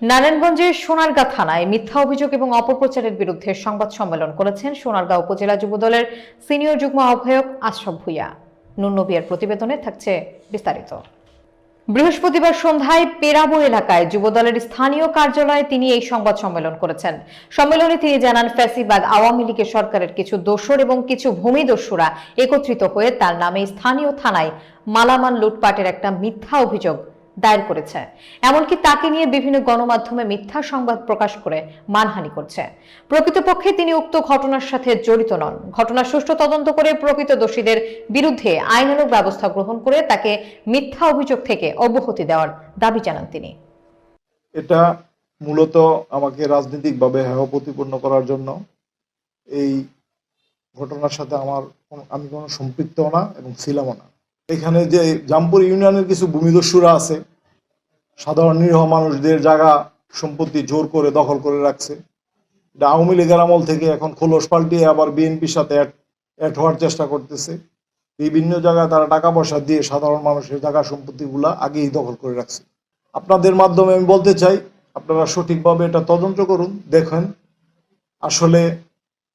নারায়ণগঞ্জের সোনারগাঁ থানায় মিথ্যা অভিযোগ এবং অপপ্রচারের বিরুদ্ধে সংবাদ সম্মেলন করেছেন সোনারগাঁ উপজেলা যুবদলের সিনিয়র যুগ্ম আহ্বায়ক আশরাফ ভূঁইয়া। নুন্নবিয়ার প্রতিবেদনে থাকছে বিস্তারিত। বৃহস্পতিবার সন্ধ্যায় পেরাবো এলাকায় যুবদলের স্থানীয় কার্যালয়ে তিনি এই সংবাদ সম্মেলন করেছেন। সম্মেলনে তিনি জানান, ফ্যাসিবাদ আওয়ামী লীগের সরকারের কিছু দোসর এবং কিছু ভূমিদস্যুরা একত্রিত হয়ে তার নামে স্থানীয় থানায় মালামাল লুটপাটের একটা মিথ্যা অভিযোগ দায়ের করেছে। এমনকি তাকে নিয়ে বিভিন্ন গণমাধ্যমে মিথ্যা সংবাদ প্রকাশ করে মানহানি করছে। প্রকৃতপক্ষে তিনি উক্ত ঘটনার সাথে জড়িত নন। ঘটনার সুষ্ঠু তদন্ত করে প্রকৃত দোষীদের বিরুদ্ধে আইনানুগ ব্যবস্থা গ্রহণ করে তাকে মিথ্যা অভিযোগ থেকে অব্যাহতি দেওয়ার দাবি জানান তিনি। এটা মূলত আমাকে রাজনৈতিকভাবে হেয় প্রতিপন্ন করার জন্য। এই ঘটনার সাথে আমি কোনো সম্পৃক্ত না এবং ছিলামও না। এখানে যে জামপুর ইউনিয়নের কিছু ভূমিদস্যুরা আছে, সাধারণ নিরীহ মানুষদের জায়গা সম্পত্তি জোর করে দখল করে রাখছে। এটা আওয়ামী লীগের আমল থেকে এখন খোলস পাল্টিয়ে আবার বিএনপির সাথে অ্যাড হওয়ার চেষ্টা করতেছে। বিভিন্ন জায়গায় তারা টাকা পয়সা দিয়ে সাধারণ মানুষের জায়গা সম্পত্তিগুলা আগেই দখল করে রাখছে। আপনাদের মাধ্যমে আমি বলতে চাই, আপনারা সঠিকভাবে এটা তদন্ত করুন, দেখেন আসলে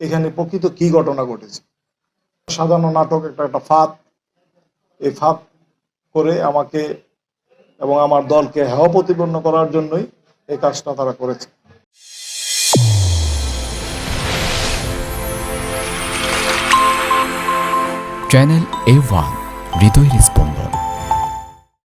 এখানে প্রকৃত কি ঘটনা ঘটেছে। সাজানো নাটক, একটা ফাঁদ। এই ফাঁদ করে আমাকে এবং আমার দলকে হেয় প্রতিপন্ন করার জন্যই এই কাজটা তারা করেছে। চ্যানেল A1 হৃদয়ের স্পন্দন।